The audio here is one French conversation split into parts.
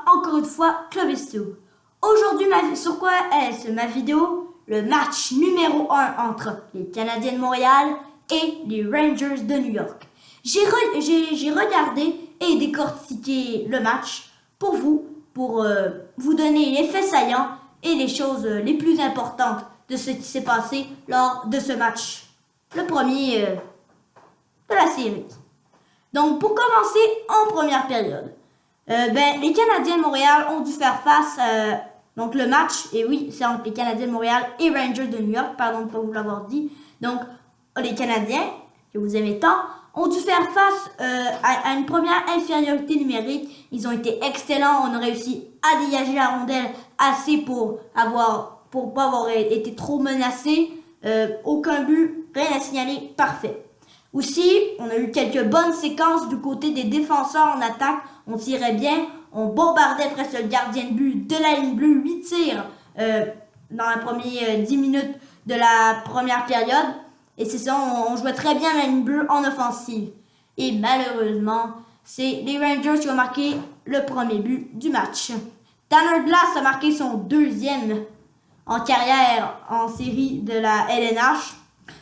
encore une fois Clovis2. Aujourd'hui, sur quoi est ma vidéo? Le match numéro 1 entre les Canadiens de Montréal et les Rangers de New York. J'ai regardé et décortiqué le match pour vous donner les faits saillants et les choses les plus importantes de ce qui s'est passé lors de ce match. Le premier de la série. Donc, pour commencer en première période, les Canadiens de Montréal ont dû faire face donc le match, et oui, c'est entre les Canadiens de Montréal et Rangers de New York, pardon de ne pas vous l'avoir dit. Donc, les Canadiens, que vous aimez tant, ont dû faire face à une première infériorité numérique. Ils ont été excellents, on a réussi à dégager la rondelle assez pour pas avoir été trop menacés. Aucun but, rien à signaler, parfait. Aussi, on a eu quelques bonnes séquences du côté des défenseurs en attaque. On tirait bien, on bombardait presque le gardien de but de la ligne bleue, 8 tirs dans les premières 10 minutes de la première période. Et c'est ça, on jouait très bien la ligne bleue en offensive. Et malheureusement, c'est les Rangers qui ont marqué le premier but du match. Tanner Glass a marqué son deuxième en carrière en série de la LNH.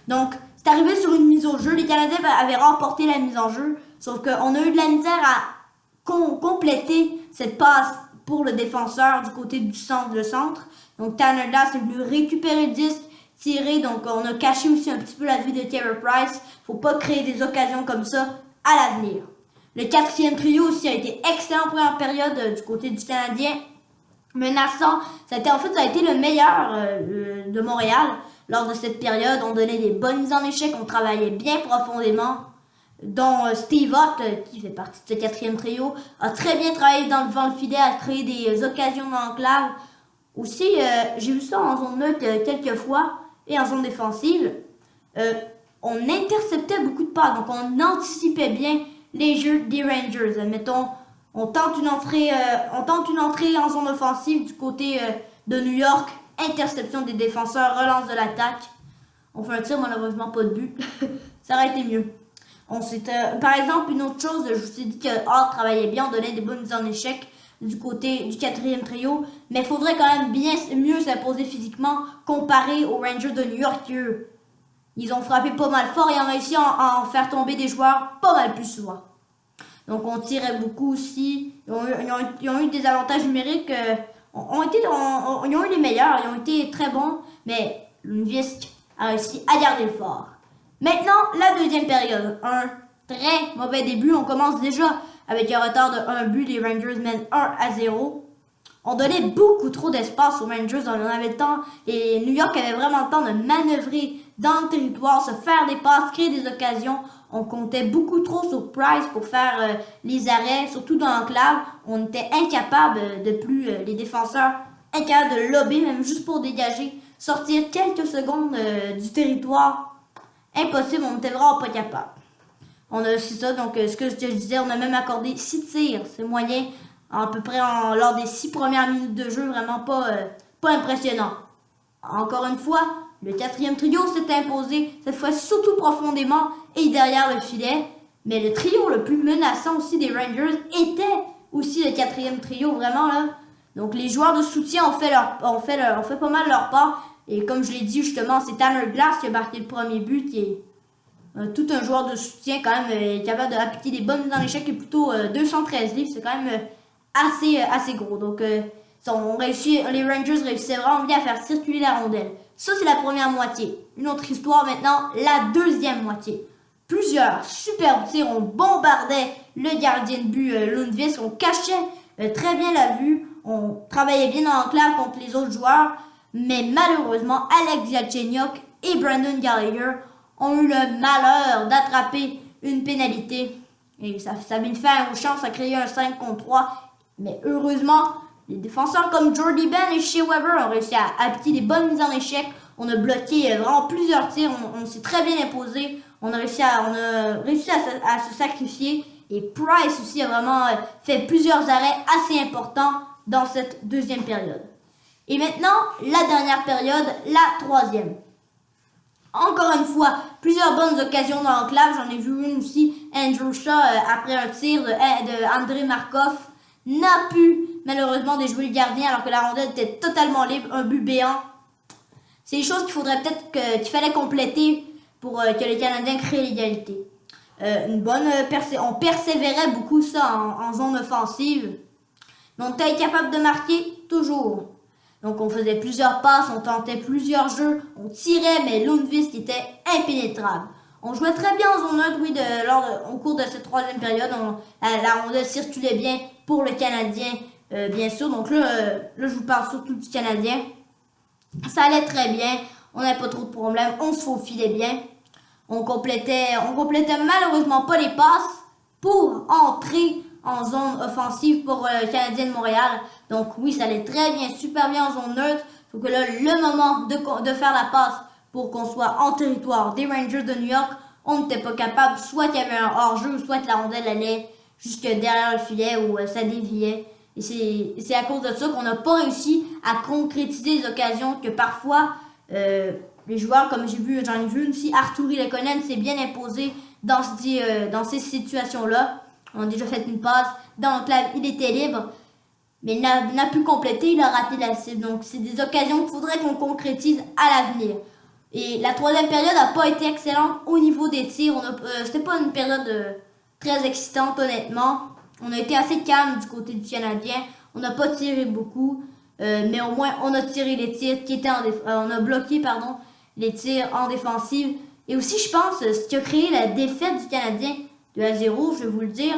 Donc, c'est arrivé sur une mise au jeu. Les Canadiens avaient remporté la mise en jeu. Sauf qu'on a eu de la misère à compléter cette passe pour le défenseur du côté du centre. Donc, Tanner Glass est venu récupérer le disque, tirer. Donc, on a caché aussi un petit peu la vue de Carey Price. Faut pas créer des occasions comme ça à l'avenir. Le quatrième trio aussi a été excellent en première période du côté du Canadien. Menaçant, ça a été le meilleur de Montréal. Lors de cette période, on donnait des bonnes mises en échec, on travaillait bien profondément, dont Steve Ott, qui fait partie de ce quatrième trio, a très bien travaillé devant le filet, a créé des occasions d'enclave. Aussi, j'ai vu ça en zone neutre quelques fois, et en zone défensive, on interceptait beaucoup de passes, donc on anticipait bien les jeux des Rangers. Mettons, on tente une entrée en zone offensive du côté de New York, interception des défenseurs, relance de l'attaque. On fait un tir, malheureusement pas de but. Ça aurait été mieux. Par exemple, une autre chose, je vous ai dit que Hart travaillait bien, on donnait des bonnes mises en échec du côté du quatrième trio, mais il faudrait quand même mieux s'imposer physiquement comparé aux Rangers de New York. Ils ont frappé pas mal fort et ont réussi à en faire tomber des joueurs pas mal plus souvent. Donc on tirait beaucoup aussi. Ils ont eu des avantages numériques. Ils ont eu les meilleurs. Ils ont été très bons. Mais Lundqvist a réussi à garder le fort. Maintenant, la deuxième période. Un très mauvais début. On commence déjà avec un retard de 1 but. Les Rangers mènent 1-0. On donnait beaucoup trop d'espace aux Rangers. On en avait le temps. Et New York avait vraiment le temps de manœuvrer dans le territoire, se faire des passes, créer des occasions. On comptait beaucoup trop sur Price pour faire les arrêts, surtout dans l'enclave. On était incapable les défenseurs, incapables de lober, même juste pour dégager, sortir quelques secondes du territoire. Impossible, on n'était vraiment pas capable. C'est ça, donc ce que je disais, on a même accordé 6 tirs. C'est moyen, à peu près lors des 6 premières minutes de jeu, vraiment pas impressionnant. Encore une fois, le quatrième trio s'est imposé, cette fois surtout profondément et derrière le filet. Mais le trio le plus menaçant aussi des Rangers était aussi le quatrième trio, vraiment là. Donc les joueurs de soutien ont fait pas mal leur part. Et comme je l'ai dit justement, c'est Tanner Glass qui a marqué le premier but, qui est tout un joueur de soutien quand même, capable d'appliquer des bonnes mises en échec et plutôt 213 livres, c'est quand même assez gros. Donc les Rangers réussissaient vraiment bien à faire circuler la rondelle. Ça, c'est la première moitié. Une autre histoire maintenant, la deuxième moitié. Plusieurs superbes tirs, on bombardait le gardien de but Lundqvist, on cachait très bien la vue, on travaillait bien dans l'enclave contre les autres joueurs, mais malheureusement, Alex Galchenyuk et Brendan Gallagher ont eu le malheur d'attraper une pénalité. Et ça a mis fin aux chances à créer un 5 contre 3, mais heureusement, les défenseurs comme Jordy Ben et Shea Weber ont réussi à appliquer des bonnes mises en échec. On a bloqué vraiment plusieurs tirs. On s'est très bien imposé. On a réussi à se sacrifier. Et Price aussi a vraiment fait plusieurs arrêts assez importants dans cette deuxième période. Et maintenant, la dernière période, la troisième. Encore une fois, plusieurs bonnes occasions dans l'enclave. J'en ai vu une aussi. Andrew Shaw, après un tir de Andrei Markov, n'a pu malheureusement de jouer le gardien alors que la rondelle était totalement libre, un but béant. C'est des choses qu'il faudrait peut-être qu'il fallait compléter pour que les Canadiens créent l'égalité. On persévérait beaucoup ça en zone offensive. Mais on était incapable de marquer toujours. Donc on faisait plusieurs passes, on tentait plusieurs jeux, on tirait, mais Lundqvist était impénétrable. On jouait très bien en zone neutre, oui, au cours de cette troisième période. La rondelle circulait bien pour le Canadien, bien sûr. Donc là, je vous parle surtout du Canadien. Ça allait très bien, on n'avait pas trop de problèmes, on se faufilait bien. On complétait malheureusement pas les passes pour entrer en zone offensive pour le Canadien de Montréal. Donc oui, ça allait très bien, super bien en zone neutre. Sauf que là, le moment de faire la passe pour qu'on soit en territoire des Rangers de New York, on n'était pas capable. Soit qu'il y avait un hors-jeu, soit que la rondelle allait jusque derrière le filet ou ça déviait. Et c'est à cause de ça qu'on n'a pas réussi à concrétiser les occasions que parfois les joueurs, comme j'en ai vu une aussi, Artturi Lehkonen s'est bien imposé dans ces situations-là. On a déjà fait une passe, donc là, il était libre, mais il n'a pu compléter, il a raté la cible. Donc c'est des occasions qu'il faudrait qu'on concrétise à l'avenir. Et la troisième période n'a pas été excellente au niveau des tirs. C'était pas une période très excitante, honnêtement. On a été assez calme du côté du Canadien. On n'a pas tiré beaucoup, mais au moins on a tiré les tirs qui étaient on a bloqué les tirs en défensive. Et aussi, je pense, ce qui a créé la défaite du Canadien 2-0, je vais vous le dire.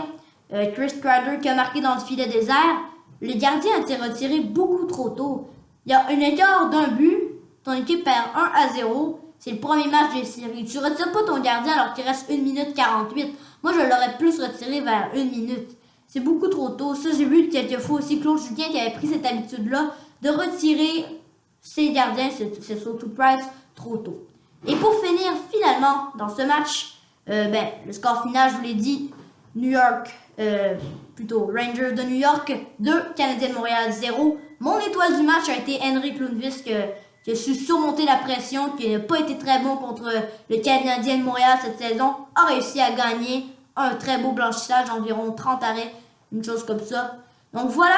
Chris Kreider qui a marqué dans le filet désert. Le gardien a été retiré beaucoup trop tôt. Il y a un écart d'un but. Ton équipe perd 1-0. C'est le premier match des séries. Tu ne retires pas ton gardien alors qu'il reste 1 minute 48. Moi, je l'aurais plus retiré vers 1 minute. C'est beaucoup trop tôt. Ça, j'ai vu quelques fois aussi Claude Julien qui avait pris cette habitude-là de retirer ses gardiens, c'est surtout Price, trop tôt. Et pour finir, finalement, dans ce match, le score final, je vous l'ai dit, Rangers de New York 2, Canadiens de Montréal 0. Mon étoile du match a été Henrik Lundqvist qui a su surmonter la pression, qui n'a pas été très bon contre le Canadien de Montréal cette saison, a réussi à gagner un très beau blanchissage, environ 30 arrêts, une chose comme ça. Donc voilà,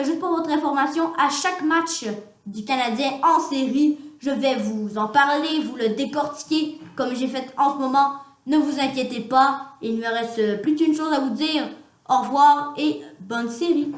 juste pour votre information, à chaque match du Canadien en série, je vais vous en parler, vous le décortiquer comme j'ai fait en ce moment. Ne vous inquiétez pas, il ne me reste plus qu'une chose à vous dire. Au revoir et bonne série.